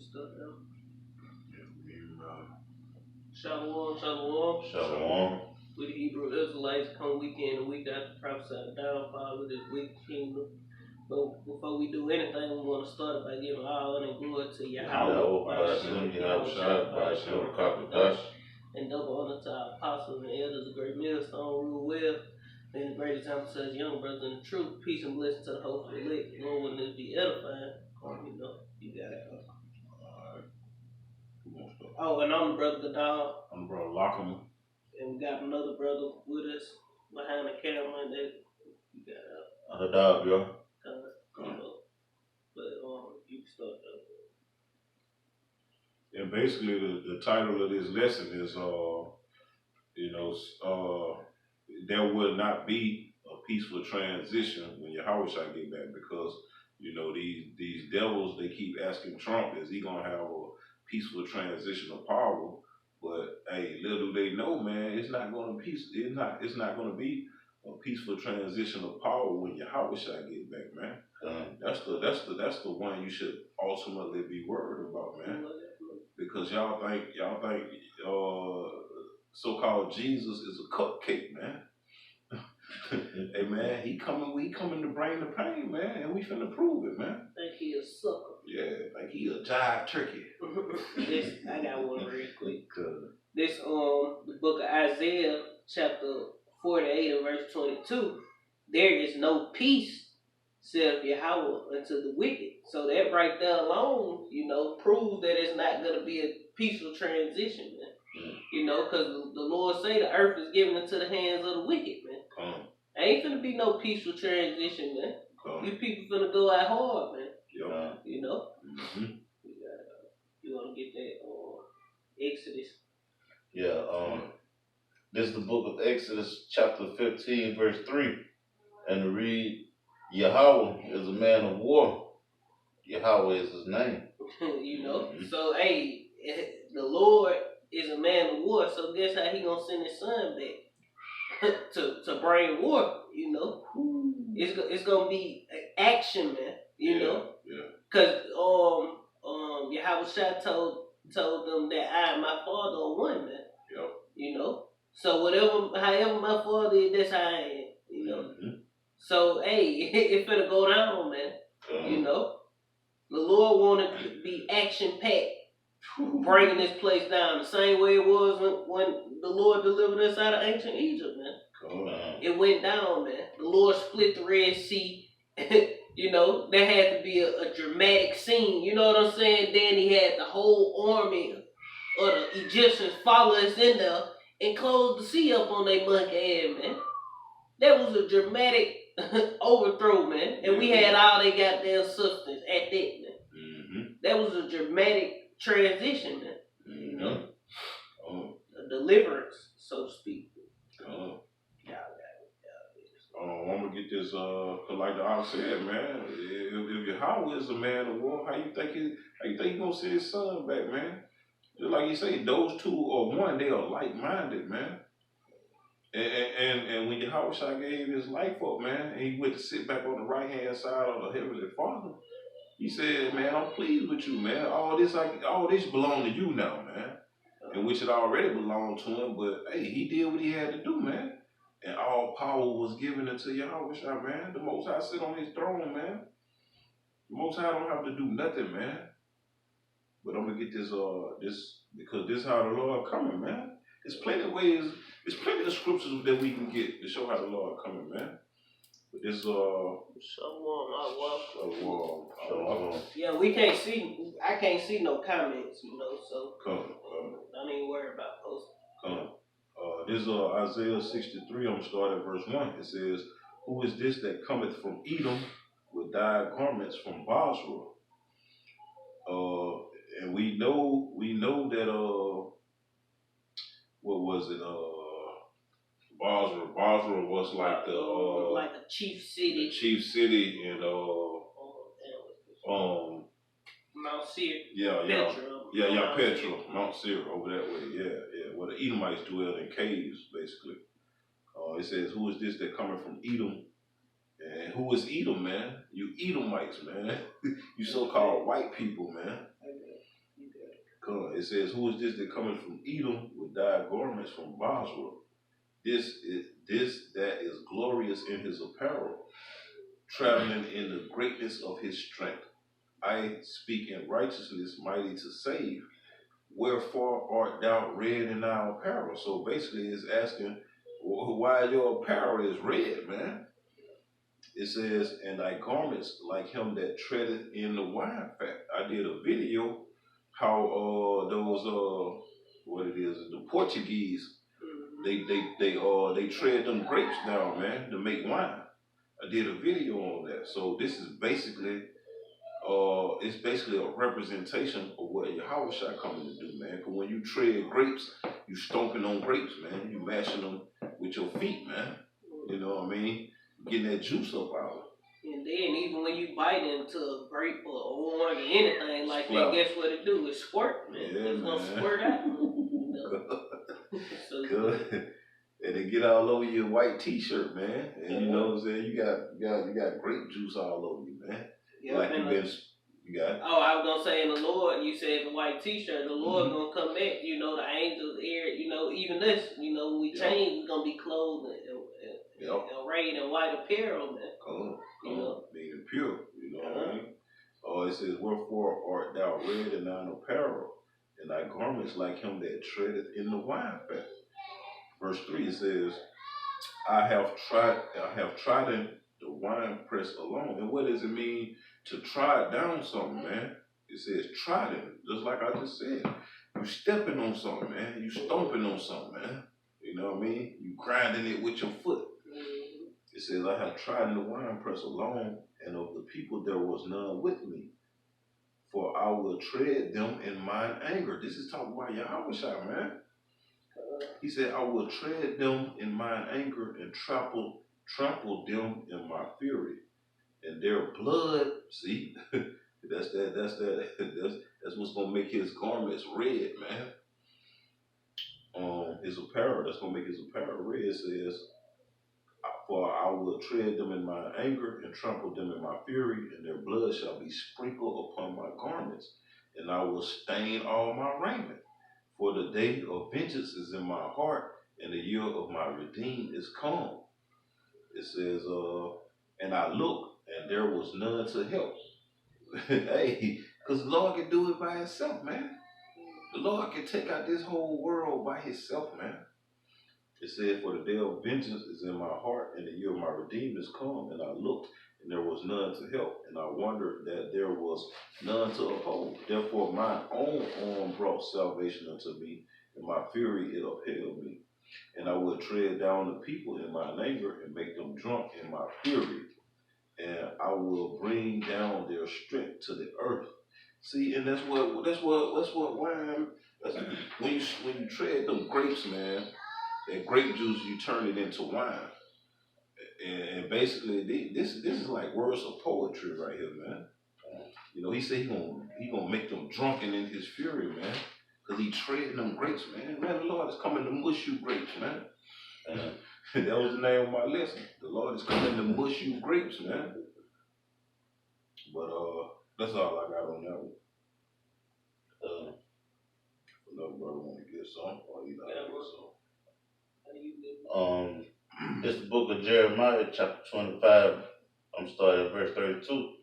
stuff now. Shalom. We the Hebrew Israelites come weekend and week after prophesy the downfall of this wicked kingdom. But before we do anything, we want to start by giving all honor and glory to YAHAWASHI, and double honor to our apostles and elders of great millstone rule well. And the great example says, young brothers in the truth, peace and blessing to the hopeful elect. Lord, wouldn't this be edifying? You got it. Oh, and I'm the brother Gadal. I'm brother Lockham. And we got another brother with us behind the camera that you got The dog, yo. But you can start though. And basically the title of this lesson is there will not be a peaceful transition when YAHAWASHI get back, because these devils, they keep asking Trump, is he gonna have a peaceful transition of power? But hey, little do they know, man, it's not gonna be a peaceful transition of power when YAHAWASHI get back, man. That's the one you should ultimately be worried about, man. Because y'all think so-called Jesus is a cupcake, man. Hey man, he coming to bring the pain, man, and we finna prove it, man. Think he a sucker. Yeah, like he a jive turkey. I got one real quick. This the book of Isaiah, chapter 48 and verse 22. There is no peace, saith Yahweh, unto the wicked. So that right there alone, proves that it's not gonna be a peaceful transition, man. Because the Lord say the earth is given into the hands of the wicked, man. Ain't finna be no peaceful transition, man. These people finna go out hard, man. Mm-hmm. You wanna get that Exodus? Yeah, this is the book of Exodus, chapter 15, verse 3. And to read, Yahweh is a man of war. Yahweh is his name. Mm-hmm. So hey, the Lord is a man of war, so guess how he gonna send his son back? to bring war, It's gonna be action, man, Cause YAHAWASHI told them that I and my father are one, man. So however my father is, that's how I am, Mm-hmm. So hey, it finna go down, man. The Lord wanted to be action packed, bringing this place down the same way it was when the Lord delivered us out of ancient Egypt, man. It went down, man. The Lord split the Red Sea. There had to be a dramatic scene. You know what I'm saying? Then he had the whole army of the Egyptians follow us in there and close the sea up on their monkey head, man. That was a dramatic overthrow, man. And we had all they goddamn substance at that, man. Mm-hmm. That was a dramatic transition, man. A deliverance, so to speak. I'm gonna get this, like the ox said, man. If Yahweh is a man of war, how you think he gonna send his son back, man? Just like you say, those two are one. They are like-minded, man. And when YAHAWASHI gave his life up, man, and he went to sit back on the right-hand side of the Heavenly Father, he said, man, I'm pleased with you, man. All this belong to you now, man. And which it already belonged to him, but hey, he did what he had to do, man. And all power was given unto YAHAWASHI, man. The Most High sit on his throne, man. The Most High don't have to do nothing, man. But I'm gonna get this because this is how the Lord coming, man. There's plenty of scriptures that we can get to show how the Lord coming, man. But this yeah, we can't see. I can't see no comments, so come. Don't even worry about posting. This is Isaiah 63. I'm gonna start at verse 1. It says, "Who is this that cometh from Edom with dyed garments from Basra?" And we know that what was it? Basra was like like a chief city. The chief city in Mount Seir. Petra, Mount Seir, over that way. Yeah. Where the Edomites dwelled in caves, basically. It says, "Who is this that coming from Edom?" And who is Edom, man? You Edomites, man. You so-called white people, man. It says, "Who is this that cometh from Edom with dyed garments from Basra? This that is glorious in his apparel, traveling in the greatness of his strength. I speak in righteousness, mighty to save. Wherefore art thou red in thy apparel?" So basically, it's asking why your apparel is red, man. It says, "And thy garments like him that treadeth in the wine fat." I did a video how those what it is, the Portuguese, they tread them grapes down, man, to make wine. I did a video on that. So this is basically it's basically a representation of what YAHAWASHI coming to do, man. Because when you tread grapes, you stomping on grapes, man. You mashing them with your feet, man. You know what I mean? Getting that juice up out of it. And then even when you bite into a grape or orange or anything like that, guess what it do? It squirt, man. Yeah, it's gonna man. squirt out. So, good. And they get all over your white t-shirt, man. And you know what I'm saying? You got grape juice all over you, man. yeah, like you got. Oh, I was gonna say in the Lord, you said the white t-shirt, the Lord gonna come back, you know, the angels air, you know, even this, you know, when we change, we're gonna be clothed and arrayed in white apparel, man. You know, being pure, you know what I mean? Oh, it says, "Wherefore art thou red in thine apparel, and thy garments like him that treadeth in the wine fat." Verse 3, it says, I have trodden the wine press alone." And what does it mean to try down something, man? It says trodden, just like I just said. You stepping on something, man. You stomping on something, man. You know what I mean? You grinding it with your foot. It says, "I have trodden the wine press alone, and of the people there was none with me. For I will tread them in mine anger." This is talking about YAHAWASHI, man. He said, "I will tread them in mine anger and trample them in my fury. And their blood," see, that's what's gonna make his garments red, man. His apparel, that's gonna make his apparel red. It says, "For I will tread them in my anger and trample them in my fury, and their blood shall be sprinkled upon my garments, and I will stain all my raiment. For the day of vengeance is in my heart, and the year of my redeem is come." It says, "And I looked, and there was none to help." Hey, because the Lord can do it by himself, man. The Lord can take out this whole world by himself, man. It said, "For the day of vengeance is in my heart, and the year of my redeem is come. And I looked, and there was none to help, and I wondered that there was none to uphold. Therefore mine own arm brought salvation unto me, and my fury it upheld me. And I will tread down the people in mine anger, and make them drunk in my fury. And I will bring down their strength to the earth." See, and that's what wine. When you tread them grapes, man, that grape juice, you turn it into wine. And basically, this is like words of poetry right here, man. You know, he said he gonna make them drunken in his fury, man, because he treading them grapes, man. Man, the Lord is coming to mush you grapes, man. That was the name of my lesson. The Lord is coming to mush you grapes, man. But that's all I got on that one. Another brother want to get some, or he not get some. It's the book of Jeremiah, chapter 25. I'm starting at verse 32.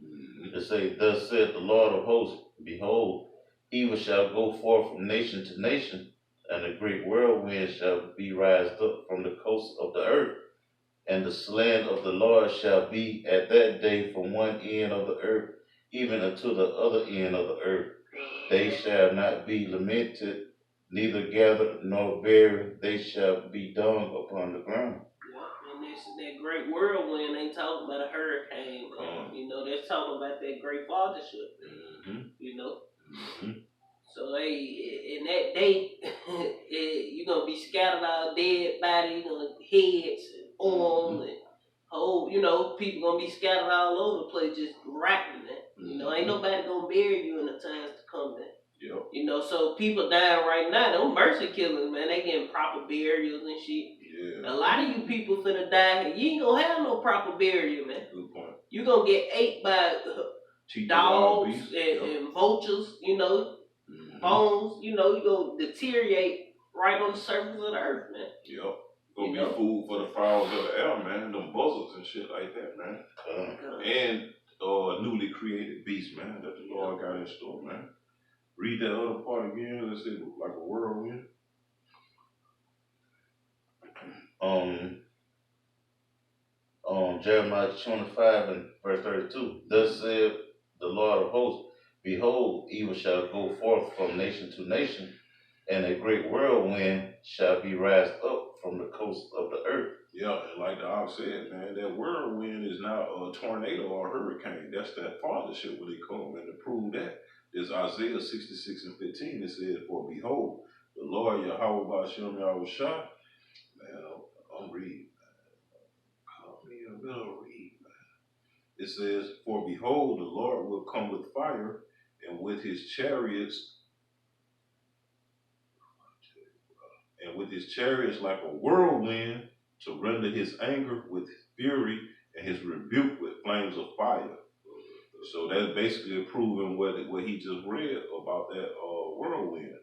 It says, "Thus saith the Lord of hosts, behold, evil shall go forth from nation to nation, and a great whirlwind shall be raised up from the coast of the earth. And the slaying of the Lord shall be at that day from one end of the earth even unto the other end of the earth. They shall not be lamented, neither gathered nor buried. They shall be dung upon the ground." And that great whirlwind ain't talking about a hurricane. You know, they're talking about that great fathership. You know? So, hey, in that day, you're going to be scattered out, dead bodies, heads and arms and whole, you know, people going to be scattered all over the place just rotting, man. You know, ain't nobody going to bury you in the times to come, man. Yep. You know, so people dying right now, them mercy killers, man, they getting proper burials and shit. Yeah. A lot of you people finna die. You ain't gonna have no proper burial, man. Good point. You gonna get ate by dogs and vultures, you know. bones, you gonna deteriorate right on the surface of the earth, man. Yep. Gonna be food for the fowls of the air, man. Them buzzards and shit like that, man. And newly created beasts, man, that the Lord got in store, man. Read that other part again. Let's say like a whirlwind. Jeremiah 25 and verse 32. Thus said the Lord of hosts, behold, evil shall go forth from nation to nation, and a great whirlwind shall be raised up from the coast of the earth. Yeah, and like the ox said, man, that whirlwind is not a tornado or a hurricane. That's that fathership when they come. And to prove that, there's Isaiah 66 and 15. It says, for behold, the Lord YAHAWASHI, man, I'm reading. Read, man. It says, for behold, the Lord will come with fire, and with his chariots like a whirlwind, to render his anger with fury and his rebuke with flames of fire. So that's basically proving what he just read about that whirlwind.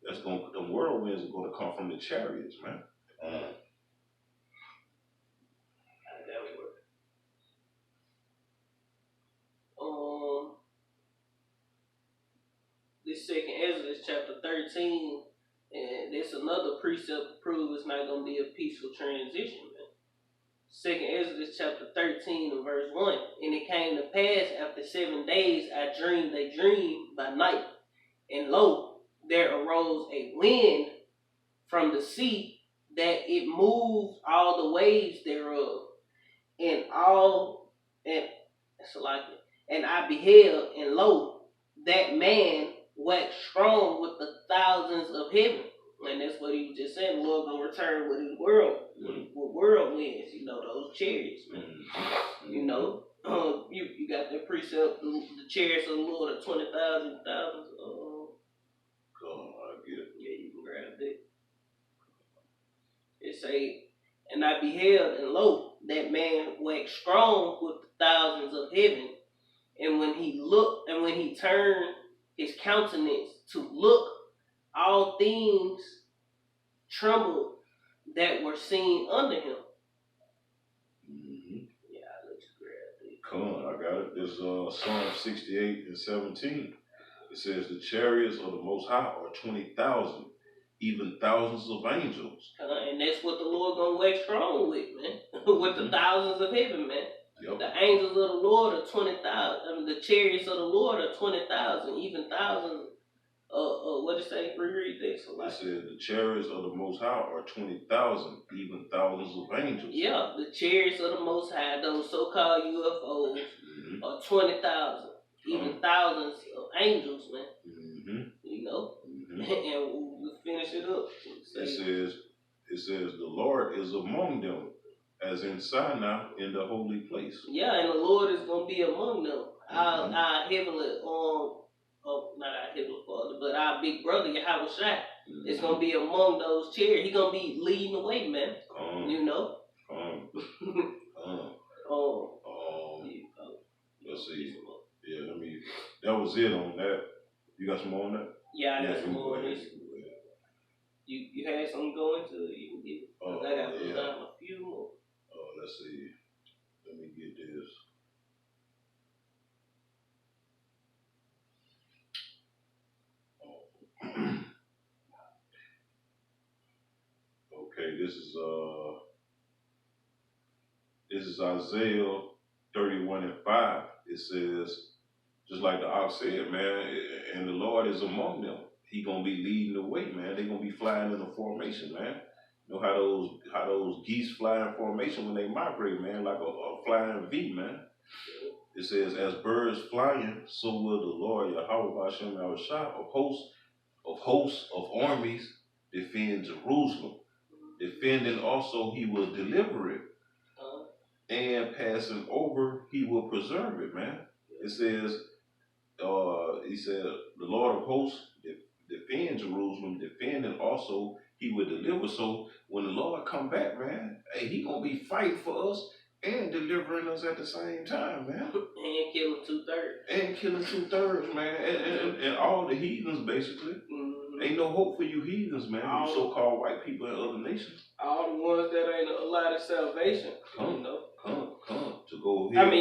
The whirlwinds are gonna come from the chariots, man. This second Exodus chapter 13, and there's another precept to prove it's not gonna be a peaceful transition, man. Second Exodus chapter 13 and verse 1. And it came to pass after 7 days I dreamed a dream by night, and lo, there arose a wind from the sea, that it moved all the waves thereof, and I beheld, and lo, that man waxed strong with the thousands of heaven. And that's what he was just saying. The Lord gonna return with his with whirlwinds, those chariots, man. You got that precept, the chariots of the Lord are 20,000 thousands. I get it. Yeah, you can grab that. It say, and I beheld, and lo, that man waxed strong with the thousands of heaven. And when he turned his countenance to look, all things trembled that were seen under him. Mm-hmm. Yeah, let's grab it. Come on, I got it. There's Psalm 68 and 17. It says, the chariots of the Most High are 20,000, even thousands of angels. And that's what the Lord gonna wax strong with, man. With the thousands of heaven, man. Yep. The angels of the Lord are 20,000. The chariots of the Lord are 20,000, even thousands. What did it say? Reread this. It said the chariots of the Most High are 20,000, even thousands of angels. Yeah, the chariots of the Most High, those so-called UFOs, are 20,000, even thousands of angels, man. And we'll finish it up. It says the Lord is among them, as in Sinai in the holy place. Yeah, and the Lord is gonna be among them. Our heavenly not our heavenly Father, but our big brother YAHAWASHI is gonna be among those chariots. He gonna be leading the way, man. Let's see. Yeah, that was it on that. You got some more on that? Yeah, I got some more on this. You had something going to you can get it. I got to put down a few more. Let's see. Let me get this. Okay, this is Isaiah 31 and 5. It says, just like the ox said, man, and the Lord is among them. He gonna be leading the way, man. They gonna be flying in a formation, man. You know how those geese fly in formation when they migrate, man, like a flying V, man. It says, as birds flying, so will the Lord YAHAWASHI of hosts of armies defend Jerusalem. Defending also, he will deliver it. And passing over, he will preserve it, man. It says, he said, the Lord of hosts defend Jerusalem, defending also, he will deliver. So when the Lord come back, man, hey, he gonna be fighting for us, and delivering us at the same time, man. And killing 2/3. And killing 2/3, man. And all the heathens, basically. Mm-hmm. Ain't no hope for you heathens, man. You so-called white people in other nations. All the ones that ain't allowed salvation, Come, you know. Come to go ahead. I'm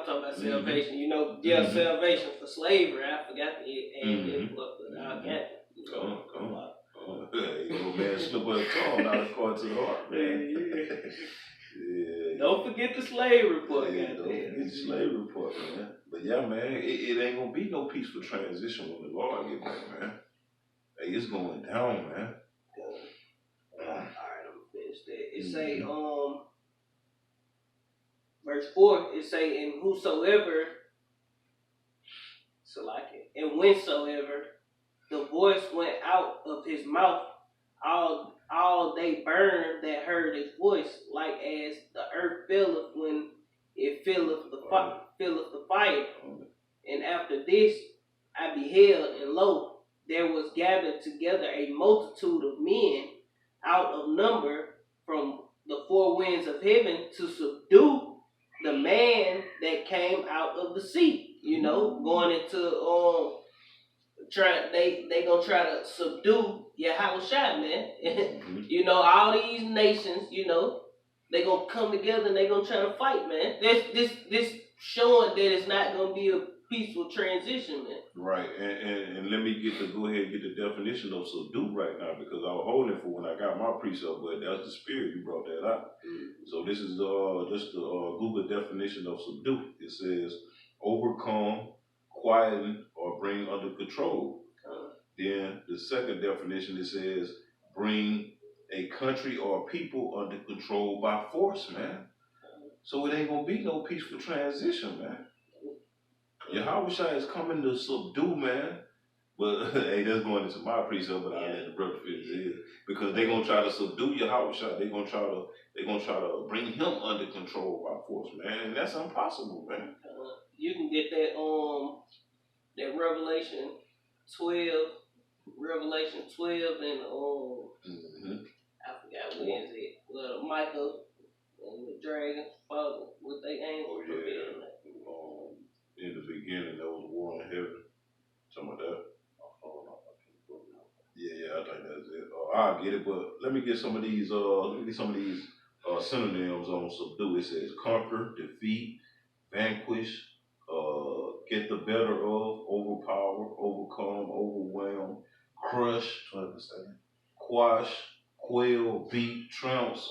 talking about salvation. You know, salvation for slavery. I forgot to add that, but I got it. Come. Hey, old man, slip of the tongue, not according to the heart, man. Yeah. Don't forget the slave report, don't forget the slave report, man. But yeah, man, it ain't gonna be no peaceful transition when the Lord get back, man. Hey, it's going down, man. Alright, I'm gonna finish that. It say, verse 4, it say, and whosoever, and whensoever the voice went out of his mouth, all they burned that heard his voice, like as the earth filleth when it filleth the fire. And after this I beheld, and lo, there was gathered together a multitude of men out of number from the four winds of heaven to subdue the man that came out of the sea. You know, going into they gonna try to subdue YAHAWASHI, man. You know, all these nations, you know, they gonna come together and they gonna try to fight, man. This showing that it's not gonna be a peaceful transition, man. Right, and let me go ahead and get the definition of subdue right now, because I was holding for when I got my precept, but that's the spirit, you brought that out. So this is just the Google definition of subdue. It says overcome, quieten, or bring under control. Then the second definition, it says bring a country or people under control by force, man. So it ain't gonna be no peaceful transition, man. YAHAWASHI is coming to subdue, man. But hey, that's going into my precept, but I let the brother finish it, because they gonna try to subdue YAHAWASHI. They gonna try to bring him under control by force, man. And that's impossible, man. You can get that Revelation 12 and I forgot when is it. Well, Michael and the dragon father with their angels prevail. In the beginning, there was a war in heaven. Something like that. Yeah, I think that's it. I'll get it, but let me get some of these. Synonyms on subdue. It says conquer, defeat, vanquish, get the better of, overpower, overcome, overwhelm, crush, quash, quail, beat, trounce,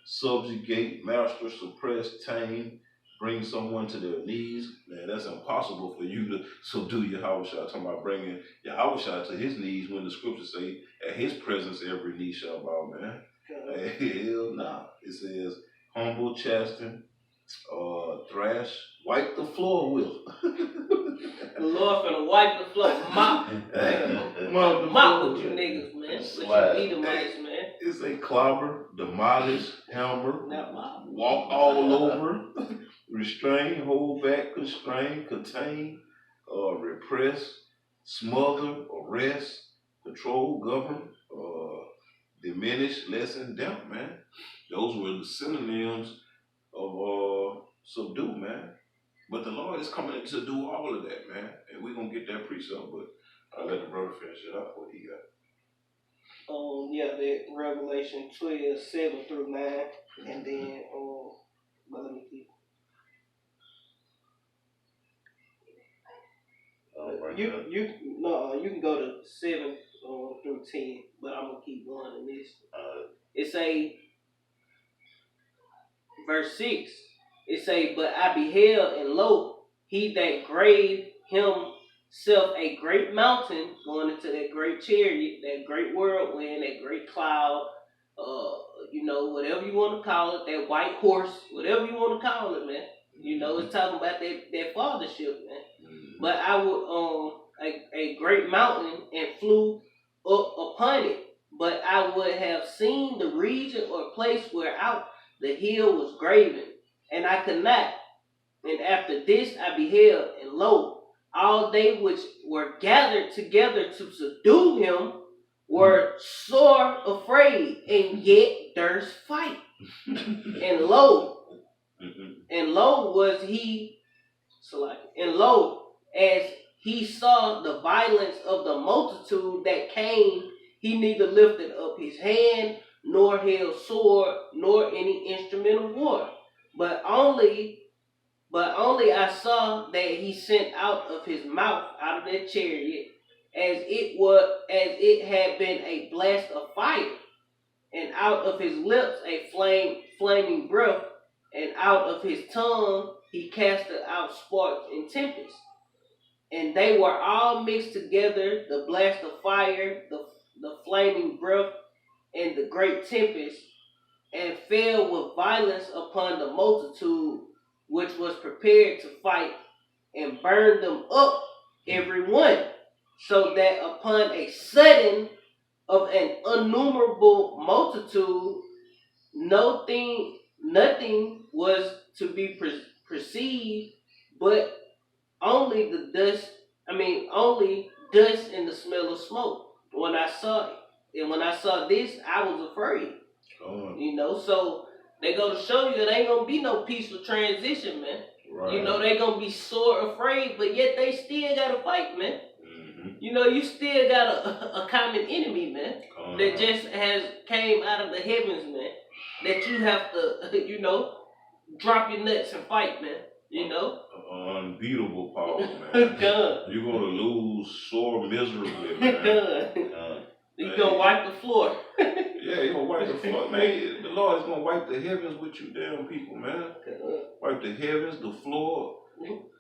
subjugate, master, suppress, tame, bring someone to their knees. Man, that's impossible for you to subdue YAHAWASHI. Talking about bringing YAHAWASHI to his knees when the scriptures say, at his presence every knee shall bow, man. Hell nah. It says humble, chasten, thrash, wipe the floor with. The Lord finna wipe the floor. Mop with you niggas, man. With you Edomites, man. It's a clobber, demolish, hammer, walk all over, restrain, hold back, constrain, contain, repress, smother, arrest, control, govern, diminish, lessen, damp, man. Those were the synonyms of subdue, man. But the Lord is coming to do all of that, man. And we're gonna get that precept, but I'll let the brother finish it up what he got. That Revelation 12, 7 through 9, and then but let me keep. You can go to 7 through 10, but I'm gonna keep going in this. It say verse 6. It say, but I beheld, and lo, he that graved himself a great mountain, going into that great chariot, that great whirlwind, that great cloud, whatever you want to call it, that white horse, whatever you want to call it, man. You know, it's talking about that fathership, man. But I would a great mountain and flew up upon it, but I would have seen the region or place whereout the hill was graven, and I could not. And after this I beheld, and lo, all they which were gathered together to subdue him were sore afraid, and yet durst fight. And lo, was he, and lo, as he saw the violence of the multitude that came, he neither lifted up his hand, nor held sword, nor any instrument of war, but only I saw that he sent out of his mouth, out of that chariot, as it had been a blast of fire, and out of his lips a flaming breath, and out of his tongue he casted out sparks and tempests. And they were all mixed together, the blast of fire, the flaming breath, and the great tempest, and fell with violence upon the multitude which was prepared to fight, and burned them up every one, so that upon a sudden of an innumerable multitude, nothing was to be perceived, but only the dust. Only dust and the smell of smoke. When I saw it, and when I saw this, I was afraid. So they go to show you that ain't gonna be no peaceful transition, man. Right. They gonna be sore afraid, but yet they still gotta fight, man. You still got a common enemy, man, that just has came out of the heavens, man, that you have to, drop your nuts and fight, man, Unbeatable power, man. You're gonna lose sore miserably, man. You're gonna wipe the floor. Yeah, you're gonna wipe the floor, man. The Lord is gonna wipe the heavens with you damn people, man. Wipe the heavens, the floor,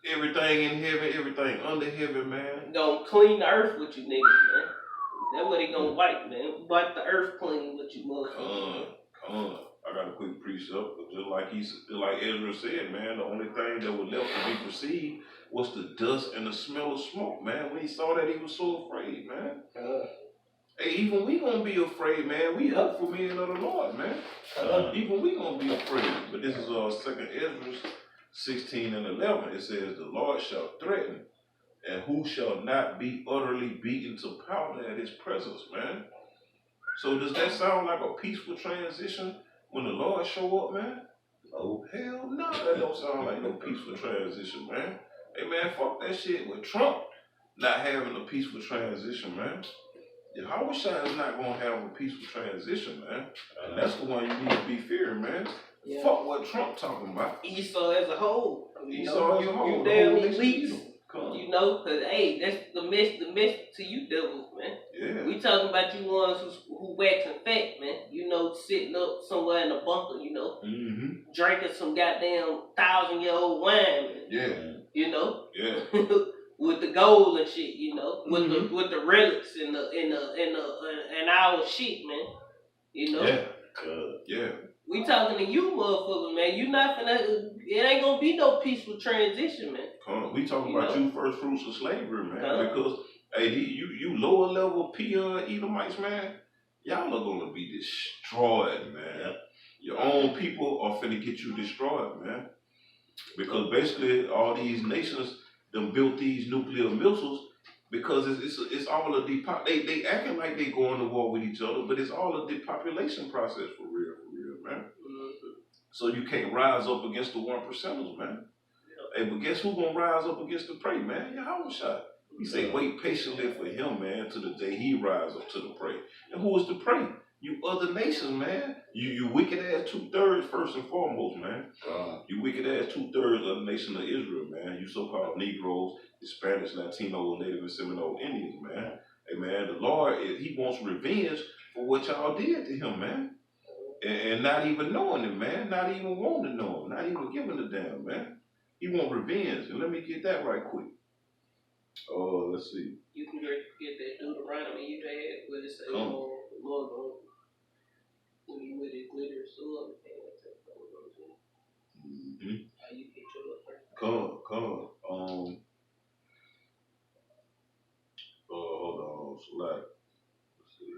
everything in heaven, everything under heaven, man. Gonna clean the earth with you niggas, man. That's what he gonna wipe, man. Wipe the earth clean with you motherfuckers. I got a quick precept, just like Ezra said, man, the only thing that was left to be perceived was the dust and the smell of smoke, man. When he saw that, he was so afraid, man. Hey, even we gonna be afraid, man. We hopeful men of the Lord, man. Even we gonna be afraid. But this is 2 Ezra 16 and 11. It says, the Lord shall threaten, and who shall not be utterly beaten to powder at his presence, man. So does that sound like a peaceful transition when the Lord show up, man? Oh, hell no, that don't sound like no peaceful transition, man. Hey, man, fuck that shit with Trump not having a peaceful transition, man. YAHAWASHI is not going to have a peaceful transition, man. And that's the one you need to be fearing, man. Yeah. Fuck what Trump talking about. Esau as a whole. Esau as a whole. You damn elites. Cause hey, that's the mess to you devils, man. Yeah. We talking about you ones who waxing fat, man. Sitting up somewhere in a bunker, drinking some goddamn 1,000-year-old wine, man. Yeah. Yeah. With the gold and shit, with the relics and our shit, man. Yeah. Yeah. We talking to you motherfuckers, man. You not finna, it ain't gonna be no peaceful transition, man. We talking about you first fruits of slavery, man. Because hey, you lower level peon Edomites, man, y'all are gonna be destroyed, man. Your own people are finna get you destroyed, man. Because basically all these nations them built these nuclear missiles because it's all a they acting like they going to war with each other, but it's all a depopulation process for real, man. So you can't rise up against the 1%ers, man. Hey, but guess who gonna rise up against the prey, man? YAHAWASHI. He say, wait patiently for him, man, to the day he rise up to the prey. And who is the prey? You other nations, man. You wicked ass 2/3 first and foremost, man. You wicked ass 2/3 of the nation of Israel, man. You so-called Negroes, Hispanics, Latinos, Native and Seminole Indians, man. Hey, man, the Lord, he wants revenge for what y'all did to him, man. And not even knowing him, man. Not even wanting to know him. Not even giving a damn, man. He want revenge. And let me get that right quick. Let's see. You can get that Deuteronomy you had where it says, Lord, when you with it glitter sword, how you get your look first? Come. Hold on, select. Let's see.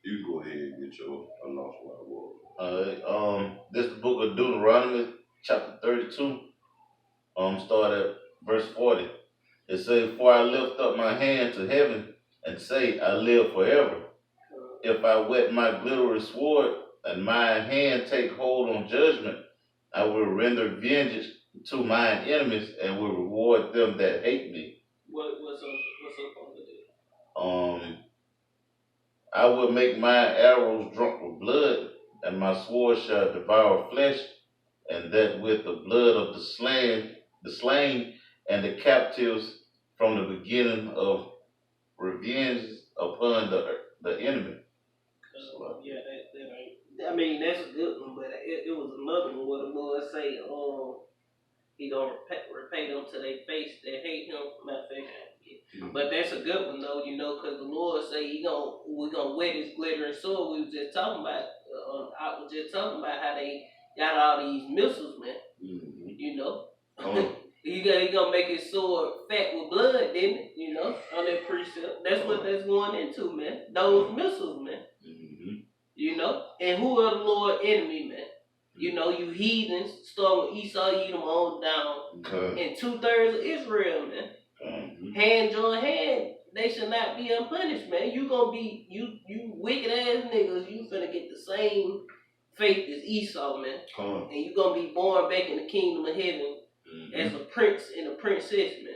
You go ahead and get your I lost where I was. Alright, this is the book of Deuteronomy, chapter 32. Start at verse 40. It says, "For I lift up my hand to heaven and say, I live forever. If I wet my glittering sword and mine hand take hold on judgment, I will render vengeance to mine enemies and will reward them that hate me. What's up on the day? I will make mine arrows drunk with blood, and my sword shall devour flesh, and that with the blood of the slain, and the captives from the beginning of revenge upon the enemy." Yeah, that ain't. I mean, that's a good one, but it was another one where the Lord say, He gonna repay them to their face that hate Him. Matter of fact, but that's a good one though, because the Lord say we gonna wet His glittering sword. We was just talking about. I was just talking about how they got all these missiles, man. He gonna make his sword fat with blood, didn't it? On that precept. That's what that's going into, man. Those missiles, man. And who are the Lord enemy, man? You heathens, start with Esau, Edom on down, and 2/3 of Israel, man. Hand join hand, they should not be unpunished, man. You gonna be you wicked ass niggas. You finna get the same fate as Esau, man. And you gonna be born back in the kingdom of heaven as a prince and a princess, man.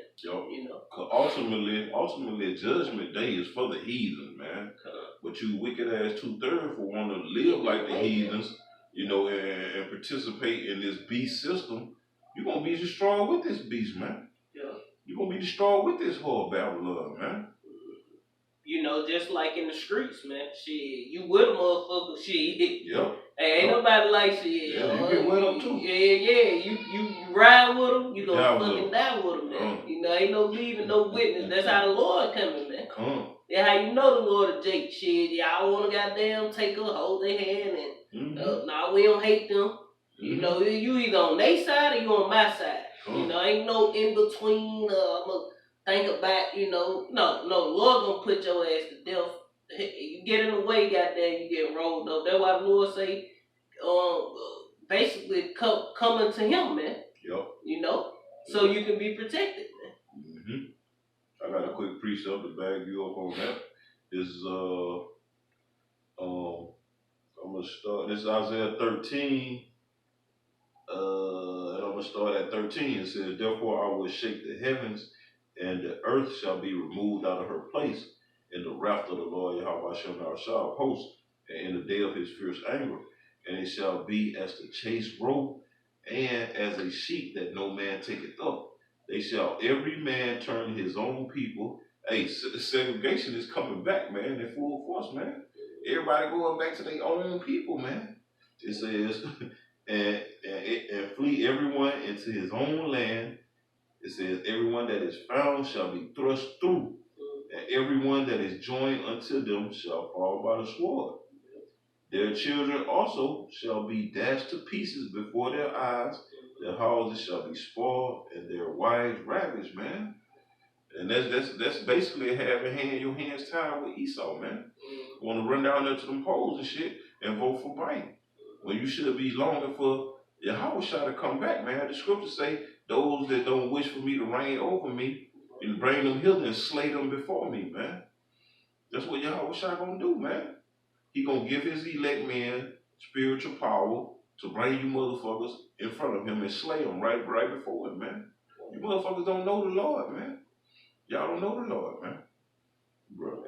Cause ultimately, judgment day is for the heathens, man. But you wicked ass 2/3 for wanting to live like the heathens, and participate in this beast system. You gonna be destroyed with this beast, man. You gonna be destroyed with this whole Babylon, man. Just like in the streets, man. Shit, you with a motherfucker, shit. Yep. Ain't nobody like shit. Yeah, you get with them too. Yeah. You ride with them, you gonna fucking die with them, man. Ain't no leaving, no witness. That's how the Lord coming, man. That's how you know the Lord of Jake. Shit, y'all wanna goddamn take her, hold their hand, and nah, we don't hate them. You either on their side or you on my side. Ain't no in between. I'ma think about, no, Lord gonna put your ass to death. You get in the way, goddamn, you get rolled up. That's why the Lord say, basically coming to Him, man. Yep. So you can be protected, man. I got a quick precept to bag you up on that. I'm gonna start. This is Isaiah 13. And I'm gonna start at 13. It says, "Therefore I will shake the heavens, and the earth shall be removed out of her place in the wrath of the Lord YAHAWASHI shall host, and in the day of His fierce anger. And it shall be as the chased roe, and as a sheep that no man taketh up. They shall every man turn his own people." Hey, segregation is coming back, man, in full force, man. Everybody going back to their own people, man. It says, and flee everyone into his own land. It says, "Everyone that is found shall be thrust through, and everyone that is joined unto them shall fall by the sword. Their children also shall be dashed to pieces before their eyes. Their houses shall be spoiled, and their wives ravished," man. And that's basically having your hands tied with Esau, man. Want to run down there to them poles and shit and vote for Biden when you should be longing for YAHAWASHI to come back, man. The scriptures say, "Those that don't wish for me to reign over me, and bring them hither and slay them before me," man. That's what YAHAWASHI gonna do, man. He gonna give His elect men spiritual power to bring you motherfuckers in front of Him and slay them right before Him, man. You motherfuckers don't know the Lord, man. Y'all don't know the Lord, man. Bro,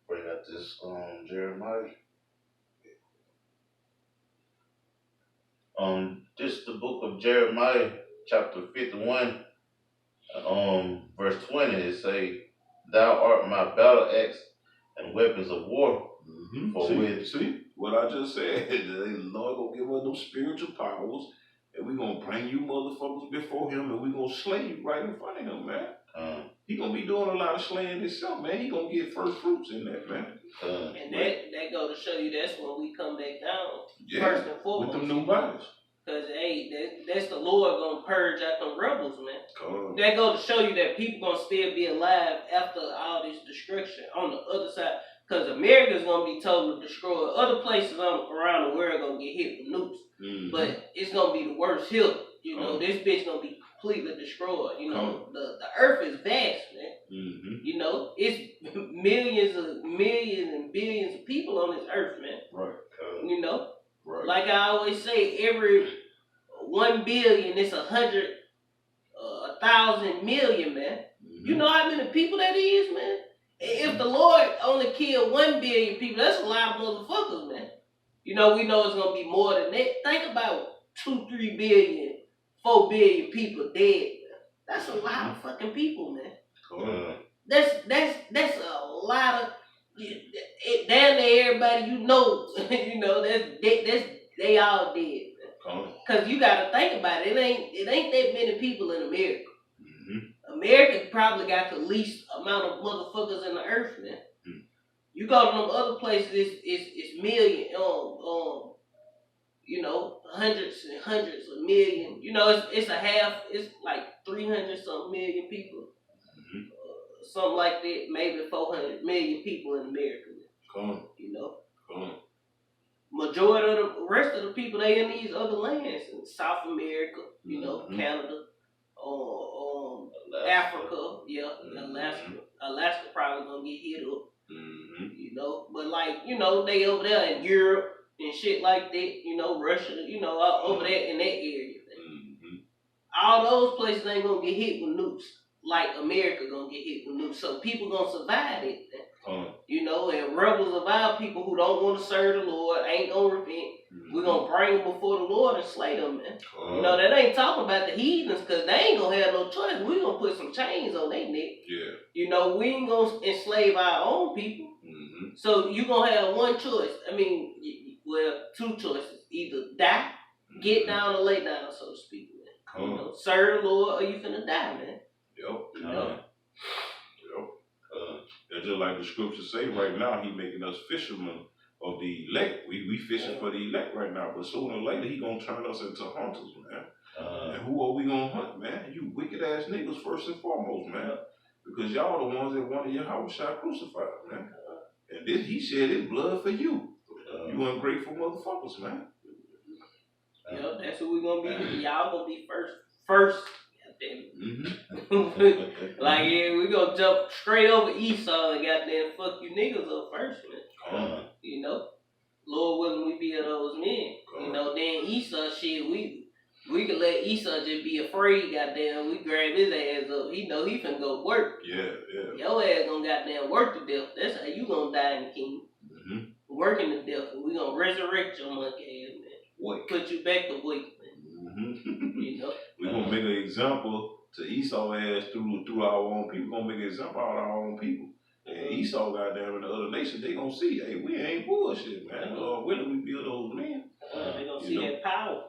Bring out this Jeremiah. This the book of Jeremiah, chapter 51, verse 20. It say, "Thou art my battle axe and weapons of war." See what I just said? The Lord gonna give us them spiritual powers, and we gonna bring you motherfuckers before Him, and we gonna slay you right in front of Him, man. He gonna be doing a lot of slaying himself, man. He gonna get first fruits in that, man. And that go to show you that's when we come back down. Yeah, first and foremost, with them new bodies. Cause that's the Lord gonna purge out them rebels, man. That go to show you that people gonna still be alive after all this destruction on the other side. Because America's gonna be totally destroyed. Other places around the world gonna get hit with nukes. Mm-hmm. But it's gonna be the worst hit. You know, this bitch gonna be completely destroyed. You know, the earth is vast, man. Mm-hmm. You know, it's millions and billions of people on this earth, man. Right. You know? Right. Like I always say, every 1 billion is 100, 1,000 million, man. Mm-hmm. You know how many people that is, man? If the Lord only killed 1 billion people, that's a lot of motherfuckers, man. You know, we know it's gonna be more than that. Think about 2, 3 billion, 4 billion people dead. That's a lot of fucking people, man. That's a lot of damn near everybody you know. You know, they all dead. Cause you gotta think about it. It ain't that many people in America. Mm-hmm. America probably got the least amount of motherfuckers in the earth, man. Mm-hmm. You go to them other places, it's million, you know, hundreds and hundreds of million. You know, it's like 300 something million people. Mm-hmm. Something like that, maybe 400 million people in America. You know? Majority of the rest of the people, they in these other lands, in South America, you know, Canada, Africa, Alaska probably gonna get hit up, you know, but like, you know, they over there in Europe and shit like that, you know, Russia, you know, over there in that area. All those places ain't gonna get hit with nukes like America gonna get hit with nukes, so people gonna survive it. You know, and rebels of our people who don't want to serve the Lord ain't gonna repent. We're gonna bring them before the Lord and slay them, man. You know, that ain't talking about the heathens, because they ain't gonna have no choice. We're gonna put some chains on their neck. Yeah. You know, we ain't gonna enslave our own people. So you gonna have one choice. I mean, well, two choices. Either die, get down, or lay down, so to speak, man. You know, serve the Lord, or you finna die, man. Yep. You know? That's just like the scriptures say right now, he making us fishermen of the elect. We fishing for the elect right now, but sooner or later he gonna turn us into hunters, man. And who are we gonna hunt, man? You wicked ass niggas first and foremost, man. Because y'all the ones that wanted YAHAWASHI crucified, man. And this, he shed his blood for you. You ungrateful motherfuckers, man. Yep, that's who we gonna be. Y'all gonna be first. Like, yeah, we gonna jump straight over Esau and goddamn fuck you niggas up first, man. You know, Lord willing, we be of those men. You know, then Esau shit, we can let Esau just be afraid. Goddamn, we grab his ass up. He know he finna go work. Yeah. Your ass gonna goddamn work to death. That's how you gonna die in the kingdom. Working to death, and we gonna resurrect your monkey ass, man. What? Put you back to wait, man. You know, we gonna make an example to Esau ass through our own people. Gonna make an example out of our own people. And Esau goddamn in the other nation, they gonna see, hey, we ain't bullshit, man. Willing we build those men. They gonna see that power.